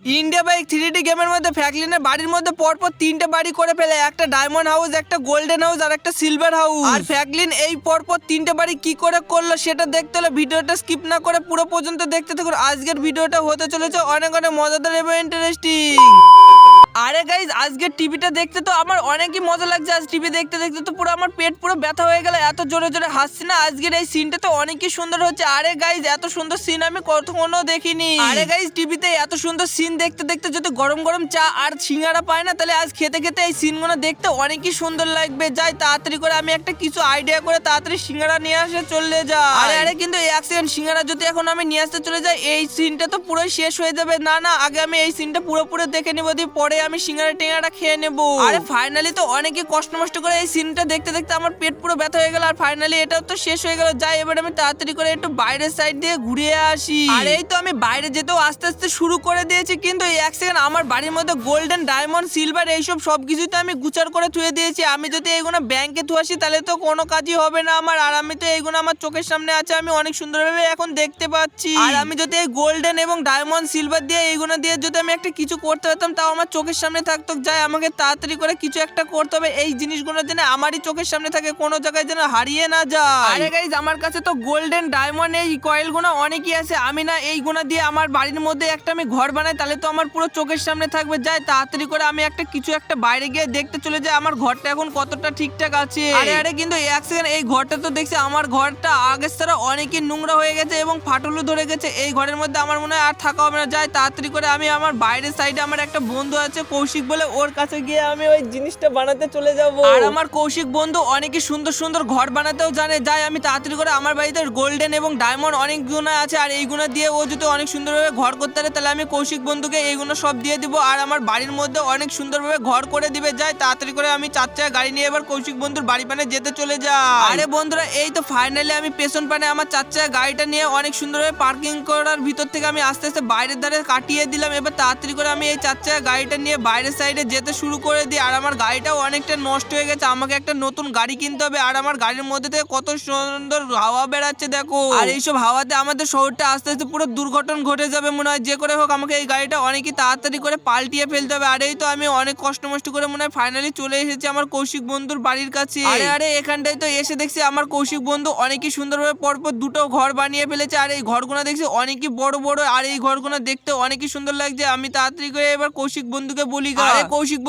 India bike 3D গেমের মধ্যে ফ্র্যাঙ্কলিনের বাড়ির মধ্যে পরপর 3টে বাড়ি করে ফেলে, একটা ডায়মন্ড হাউস, একটা গোল্ডেন হাউস আর একটা সিলভার হাউস। আর ফ্র্যাঙ্কলিন এই পরপর 3টে বাড়ি কি করে করলো সেটা দেখতে হলে ভিডিওটা স্কিপ না করে পুরো পর্যন্ত দেখতে থাকুন। আজকের ভিডিওটা হতে চলেছে অনেক অনেক মজাদার এবং ইন্টারেস্টিং। আরে গাইজ, আজকের টিভিটা দেখতে তো আমার অনেকই মজা লাগছে। আজ টিভি দেখতে দেখতে তো পুরো আমার পেট পুরো ব্যথা হয়ে গেল, এত জোরে জোরে হাসছি না। আজকের এই সিনটা তো অনেকই সুন্দর হচ্ছে। আরে গাইজ, এত সুন্দর সিন আমি কখনো দেখিনি। আরে গাইজ, টিভিতে এত সুন্দর সিন দেখতে দেখতে যদি গরম গরম চা আর সিঙ্গারা পায় না, তাহলে আজ খেতে খেতে এই সিনগুলো দেখতে অনেকই সুন্দর লাগবে। যাই তাড়াতাড়ি করে আমি একটা কিছু আইডিয়া করে তাড়াতাড়ি সিঙ্গারা নিয়ে আসে চলে যাই। আরে আরে, কিন্তু এক সেকেন্ড, সিঙ্গারা যদি এখন আমি নিয়ে আসতে চলে যাই এই সিনটা তো পুরোই শেষ হয়ে যাবে। না না, আগে আমি এই সিনটা পুরোপুরি দেখে নিবো, দিয়ে পরে আমি সিঙ্গারা টেঙ্গারা খেয়ে নেবো। আরে ফাইনালি তো অনেকে কষ্ট মষ্ট করে এই সিনটা দেখতে দেখতে আমার পেট পুরো ব্যথা হয়ে গেল, আর ফাইনালি এটাও তো শেষ হয়ে গেল। যাই এবার আমি তাড়াতাড়ি করে একটু বাইরের সাইড দিয়ে ঘুরে আসি। আর এই তো আমি বাইরে যেতেও আস্তে আস্তে শুরু করে দিয়েছি, কিন্তু এই এক সেকেন্ড, আমার বাড়ির মধ্যে গোল্ডেন, ডায়মন্ড, সিলভার এইসব সবকিছুই তো আমি গুচার করে থুয়ে দিয়েছি। আমি যদি এইগুলো ব্যাংকে থুয়ে আসি তাহলে তো কোনো কাজই হবে না আমার। আর আমি তো এইগুলো আমার চোখের সামনে আছে, আমি অনেক সুন্দরভাবে এখন দেখতে পাচ্ছি। আর আমি যদি এই গোল্ডেন এবং ডায়মন্ড, সিলভার দিয়ে এইগুলো দিয়ে যদি আমি একটা কিছু করতে পারতাম তাও আমার চোখের সামনে থাকতো। যাই আমাকে তাড়াতাড়ি করে কিছু একটা করতে হবে, এই জিনিসগুলো যেন আমারই চোখের সামনে থাকে, কোনো জায়গায় যেন হারিয়ে না যায়। আরে গাইস, আমার কাছে তো গোল্ডেন, ডায়মন্ড এই কয়েলগুলো অনেকই আছে। আমি না এইগুলো দিয়ে আমার বাড়ির মধ্যে একটা আমি ঘর বানাই, তাহলে তো আমার পুরো চোখের সামনে থাকবে। যাই তাড়াতাড়ি করে আমি একটা কিছু একটা বাইরে গিয়ে দেখতে চলে যাই আমার ঘরটা এখন কতটা ঠিকঠাক আছে। আরে আরে, কিন্তু এক সেকেন্ড, এই ঘরটা তো দেখছি আমার ঘরটা আগের ছাড়া অনেকই নোংরা হয়ে গেছে এবং ফাটলও ধরে গেছে। এই ঘরের মধ্যে আমার মনে হয় আর থাকা হবে না। যাই তাড়াতাড়ি করে আমি আমার বাইরের সাইডে আমার একটা বন্ধু আছে কৌশিক বলে, ওর কাছে গিয়ে আমি ওই জিনিসটা বানাতে চলে যাব। আর আমার কৌশিক বন্ধু অনেকই সুন্দর সুন্দর ঘর বানাতেও জানে। যাই আমি তাড়াতাড়ি করে আমার বাড়িতে গোল্ডেন এবং ডায়মন্ড অনেক গুণা আছে, আর এইগুলো দিয়ে ও যদি অনেক সুন্দরভাবে ঘর করতে পারে তাহলে আমি কৌশিক বন্ধুকে এইগুলো সব দিয়ে দিব, আর আমার বাড়ির মধ্যে অনেক সুন্দরভাবে ঘর করে দিবে। যাই তাড়াতাড়ি করে আমি 4 চাকা গাড়ি নিয়ে এবার কৌশিক বন্ধুর বাড়ি পানে যেতে চলে যাই। আরে বন্ধুরা, এই তো ফাইনালি আমি পেছন পানে আমার 4 চাকা গাড়িটা নিয়ে অনেক সুন্দরভাবে পার্কিং করার ভিতর থেকে আমি আস্তে আস্তে বাইরের ধারে কাটিয়ে দিলাম। এবার তাড়াতাড়ি করে আমি এই 4 চাকা গাড়িটা নিয়ে বাইরের সাইডে যেতে শুরু করে দিই। আর আমার গাড়িটাও অনেকটা নষ্ট হয়ে গেছে, আমাকে একটা নতুন গাড়ি কিনতে হবে। আর আমার গাড়ির মধ্যে থেকে কত সুন্দর হাওয়া বেড়াচ্ছে দেখো, আর এইসব হাওয়াতে আমাদের শহরটা আস্তে আস্তে পুরো দুর্ঘটনা ঘটে যাবে মনে হয়। যে করে হোক আমাকে এই গাড়িটা অনেকই তাড়াতাড়ি করে পাল্টিয়ে ফেলতে হবে। আর এই তো আমি অনেক কষ্ট মষ্ট করে মনে হয় ফাইনালি চলে এসেছি আমার কৌশিক বন্ধুর বাড়ির কাছে। আরে আরে, এখানটায় তো এসে দেখছি আমার কৌশিক বন্ধু অনেকই সুন্দরভাবে পরপর দুটো ঘর বানিয়ে ফেলেছে। আর এই ঘরগুলো দেখছি অনেকই বড় বড়, আর এই ঘরগুলো দেখতে অনেকই সুন্দর লাগছে। আমি তাড়াতাড়ি করে এবার কৌশিক বন্ধুকে বলি, আরে কৌশিক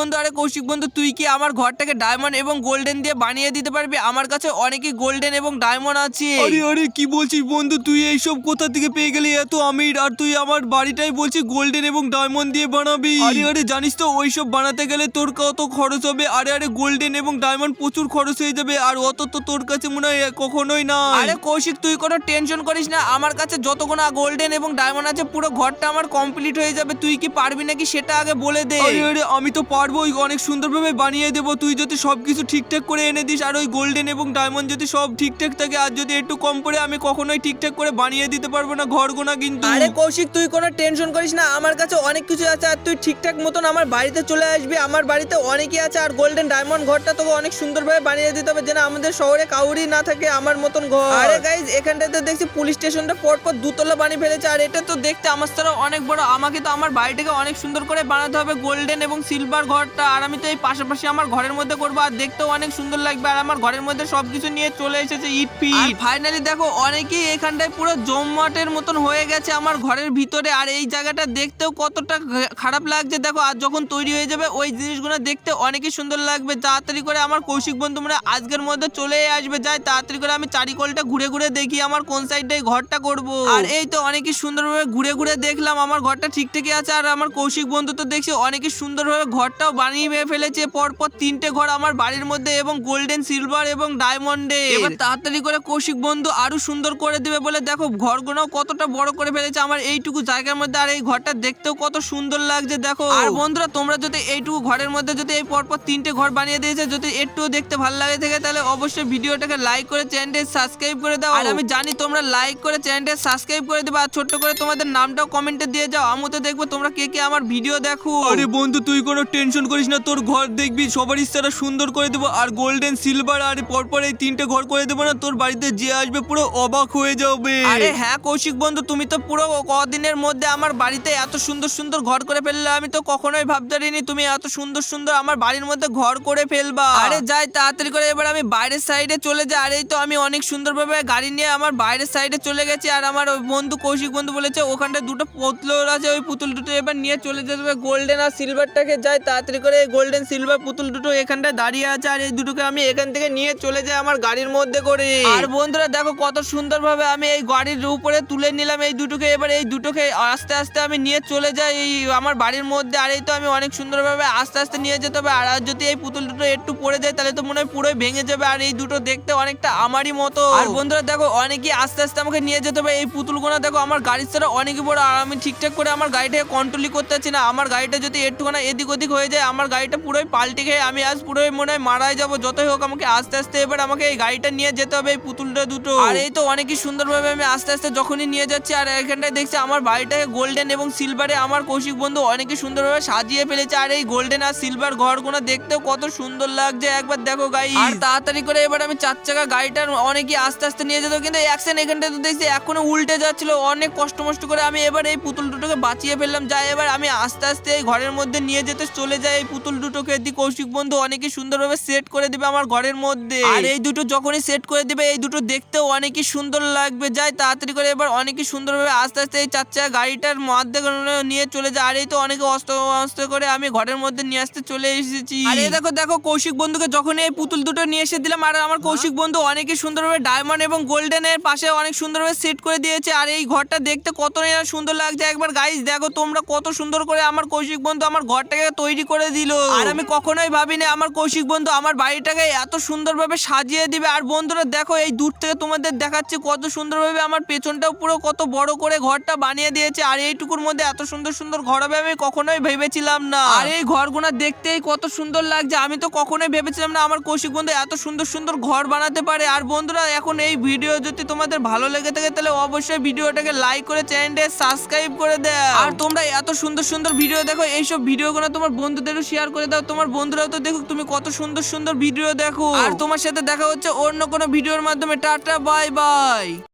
বন্ধু, তুই কি আমার ঘরটাকে ডায়মন্ড এবং গোল্ডেন দিয়ে বানিয়ে দিতে পারবি? আমার কাছে অনেকই গোল্ডেন এবং ডায়মন্ড আছে। আরে আরে, কি বলছিস বন্ধু? তুই এইসব কোথা থেকে পেয়ে গেলি এত আমির? আর তুই আমার বাড়িটাই বলছিস গোল্ডেন এবং ডায়মন্ড দিয়ে বানাবি? আরে আরে, জানিস তো ওইসব বানাতে গেলে তোর কত খরচ হবে? আরে আরে, গোল্ডেন এবং ডায়মন্ড প্রচুর খরচ হয়ে যাবে, আর অত তো তোর কাছে মনে হয় কখনোই না। আরে কৌশিক, তুই কোনো টেনশন করিস না, আমার কাছে যতগুলো গোল্ডেন এবং ডায়মন্ড আছে পুরো ঘরটা আমার কমপ্লিট হয়ে যাবে। তুই কি পারবি নাকি সেটা আগে বলে দে। আরে আরে, আমি তো পারবোই, অনেক সুন্দরভাবে বানিয়ে দেবো। তুই যদি সবকিছু ঠিকঠাক করে এনে দিস, আর ওই গোল্ডেন এবং ডায়মন্ড যদি সব ঠিকঠাক থাকে, আর যদি একটু কম পড়ে, আমি কখনোই ঠিকঠাক করে বানিয়ে দিতে পারবো না ঘরগুনা কিন্তু। আরে কৌশিক, তুই কোনো টেনশন করিস না, আমার কাছে অনেক কিছু আছে, আর তুই ঠিকঠাক মতন আমার বাড়িতে চলে আসবি। আমার বাড়িতে অনেকই আছে, আর গোল্ডেন ডায়মন্ড ঘরটা তোকে অনেক সুন্দরভাবে বানিয়ে দিতে হবে, যেন আমাদের শহরে কাউরি না থাকে আমার মতন ঘর। আরে গাইজ, এখানটাতে দেখছি পুলিশ স্টেশনটা পরপর দুতলা বানিয়ে ফেলেছে, আর এটা তো দেখতে আমার ছাড়া অনেক বড়। আমাকে তো আমার বাড়িটাকে অনেক সুন্দর করে বানাতে হবে গোল্ডেন এবং সিলভার ঘরটা, আর আমি তো এই পাশাপাশি আমার ঘরের মধ্যে করবো, আর দেখতেও অনেক সুন্দর লাগবে। আর আমার ঘরের মধ্যে সবকিছু নিয়ে চলে এসেছে ইট ফিট। ফাইনালি দেখো অনেকেই এখানটায় পুরো জমমাটের মতন হয়ে গেছে আমার ঘরের ভিতরে, আর এই জায়গাটা দেখতেও কতটা খারাপ লাগছে দেখো। আর যখন তৈরি হয়ে যাবে ওই জিনিসগুলো দেখতে অনেকই সুন্দর লাগবে। তাড়াতাড়ি করে আমার কৌশিক বন্ধু মানে আজকের মধ্যে চলে আসবে। যাই তাড়াতাড়ি করে আমি চারিকোলটা ঘুরে ঘুরে দেখি আমার কোন সাইডটায় ঘরটা করব। আর এই তো অনেকই সুন্দরভাবে ঘুরে ঘুরে দেখলাম আমার ঘরটা ঠিকঠাকই আছে, আর আমার কৌশিক বন্ধু তো দেখছি অনেকই সুন্দরভাবে ঘরটাও বানিয়ে ফেলেছে। পরপর 3টে ঘর আমার বাড়ির মধ্যে এবং গোল্ডেন, সিলভার এবং ডায়মন্ডে। এবার তাড়াতাড়ি করে কৌশিক বন্ধু আরো সুন্দর করে দিবে বলে দেখো ঘরগুলো কতটা বড় করে ফেলেছে আমার এইটুকু জায়গার মধ্যে, আর এই ঘরটা দেখতেও কত সুন্দর লাগছে দেখো। আর বন্ধুরা, তোমরা যদি এইটুকু ঘরের মধ্যে যদি এই পরপর 3টে ঘর বানিয়ে দিয়েছে, যদি একটু দেখতে ভালো লাগে থাকে, তাহলে অবশ্যই ভিডিওটাকে লাইক করে চ্যানেলটা সাবস্ক্রাইব করে দাও। আর আমি জানি তোমরা লাইক করে চ্যানেলটা সাবস্ক্রাইব করে দিবা, আর ছোট্ট করে তোমাদের নামটাও কমেন্টে দিয়ে যাও, আমি তো দেখবো তোমরা কে কে আমার ভিডিও দেখো। আরে বন্ধু তুই কোনো টেনশন করিস না, তোর ঘর দেখবি সবার ইচ্ছাটা সুন্দর করে দেবো, আর গোল্ডেন সিলভার আর পরপর এই 3টে ঘর করে দেবো না, তোর বাড়িতে যে আসবে পুরো অবাক হয়ে যাবে। আরে হ্যাঁ কৌশিক বন্ধু, তুমি তো পুরো কদিনের মধ্যে আমার বাড়িতে এত সুন্দর সুন্দর ঘর করে ফেললে। আমি তো কখনোই ভাবতে পারিনি তুমি এত সুন্দর সুন্দর আমার বাড়ির মধ্যে ঘর করে ফেলবা। আরে যাই তাড়াতাড়ি করে এবার আমি বাইরের সাইডে চলে যাই। আর এই তো আমি অনেক সুন্দরভাবে গাড়ি নিয়ে আমার বাইরের সাইডে চলে গেছি। আর আমার ওই বন্ধু কৌশিক বন্ধু বলেছে ওখানটা দুটো পুতুল আছে, ওই পুতুল দুটো এবার নিয়ে চলে যেতে হবে গোল্ডেন আর সিলভারটাকে। যাই তাড়াতাড়ি করে গোল্ডেন সিলভার পুতুল দুটো এখানটায় দাঁড়িয়ে আছে, আর এই দুটোকে আমি এখান থেকে নিয়ে চলে যাই আমার গাড়ির মধ্যে করে। আর বন্ধুরা দেখো কত সুন্দরভাবে আমি এই গাড়ির উপরে তুলে নিলাম এই দুটোকে। এবার এই দুটোকে আস্তে আস্তে আমি নিয়ে চলে যাই এই আমার বাড়ির মধ্যে। আর এই তো আমি অনেক সুন্দরভাবে আস্তে আস্তে নিয়ে যেতে হবে। আর যদি এই পুতুল দুটো একটু পড়ে যায় তাহলে তো মনে হয় পুরোই ভেঙে যাবে। আর এই দুটো দেখতে অনেকটা আমারই মতো। আর বন্ধুরা দেখো অনেকই আস্তে আস্তে আমাকে নিয়ে যেতে হবে। এই পুতুলগুলো দেখো আমার গাড়ির সাথে অনেকই বড়, আর আমি ঠিকঠাক করে আমার গাড়িটাকে কন্ট্রোলই করতে পারছি না। আমার গাড়িটা যদি একটুখানি এদিক ওদিক হয়ে যায় আমার গাড়িটা পুরোই পাল্টে খেয়ে আমি আজ পুরোই মনে হয় মারাই যাবো। যতই হোক আমাকে আস্তে আস্তে এবার আমাকে এই গাড়িটা নিয়ে যেতে হবে এই পুতুলটা দুটো। আর এই তো অনেকই সুন্দরভাবে আমি আস্তে আস্তে যখনই নিয়ে যাচ্ছি, আর এখানটায় দেখছি আমার বাড়িটাকে গোল্ডেন এবং সিলভারে আমার কৌশিক বন্ধু অনেকই সুন্দরভাবে সাজিয়ে ফেলেছে। আর এই গোল্ডেন আর সিলভার ঘরগুলো দেখতেও কত সুন্দর লাগছে একবার দেখো গাইস। আর তাড়াতাড়ি করে এবার আমি 4 চাকা গাড়িটার অনেকই আস্তে আস্তে নিয়ে যেত, কিন্তু অ্যাকশন এখানটায় তো দেখছি এখনো উল্টে যাচ্ছিল। অনেক কষ্ট করে আমি এবার এই পুতুল দুটোকে বাঁচিয়ে ফেললাম। যাই এবার আমি আস্তে আস্তে এই ঘরের মধ্যে নিয়ে যেতে চলে যাই এই পুতুল দুটোকে। দি কৌশিক বন্ধু অনেকই সুন্দরভাবে সেট করে দিবে আমার ঘরের মধ্যে। আর এই দুটো যখনই সেট করে দিবে এই দুটো দেখতেও অনেকই সুন্দর লাগবে। যাই তাড়াতাড়ি করে এবার অনেকই সুন্দরভাবে আস্তে আস্তে এই 4 চাকা গাড়িটার মধ্যে নিয়ে চলে যায়। আর এই তো অনেকে অস্ত্র করে আমি ঘরের মধ্যে নিয়ে আসতে চলে এসেছি। আর এই দেখো দেখো কৌশিক বন্ধুকে যখন এই পুতুল দুটো নিয়ে এসে দিলাম, আর আমার কৌশিক বন্ধু অনেকই সুন্দরভাবে ডায়মন্ড এবং গোল্ডেনের পাশে অনেক সুন্দরভাবে সেট করে দিয়েছে। আর এই ঘরটা দেখতে কত সুন্দর লাগছে একবার গাইস দেখো তোমরা কত সুন্দর করে আমার কৌশিক বন্ধু আমার ঘরটাকে তৈরি করে দিল। আর আমি কখনোই ভাবিনি আমার কৌশিক বন্ধু আমার বাড়িটাকে এত সুন্দরভাবে সাজিয়ে দিবে। আর বন্ধুরা দেখো এই দূর থেকে তোমাদের দেখাচ্ছে কত সুন্দরভাবে আমার পেছনটাও পুরো কত বড় করে ঘরটা বানিয়ে দিয়েছে। আর এইটুকুর মধ্যে এত সুন্দর সুন্দর ঘর হবে আমি কখনোই ভেবেছিলাম না। আর এই ঘরগুলো দেখতেই কত সুন্দর লাগছে, আমি তো কখনোই ভেবেছিলাম না আমার কৌশিক বন্ধু এত সুন্দর সুন্দর ঘর বানাতে পারে। আর বন্ধুরা এখন এই ভিডিও যদি তোমাদের ভালো লেগে থাকে তাহলে অবশ্যই ভিডিওটাকে লাইক করে চ্যানেলটা সাবস্ক্রাইব করে দাও। আর তোমরা এত সুন্দর সুন্দর ভিডিও দেখো, এইসব ভিডিওগুলো তোমার বন্ধুদেরও শেয়ার করে দাও, তোমার বন্ধুরাও তো দেখো তুমি কত সুন্দর সুন্দর ভিডিও দেখো। আর তোমার সাথে দেখা হচ্ছে অন্য কোনো ভিডিওর মাধ্যমে। Tata bye bye.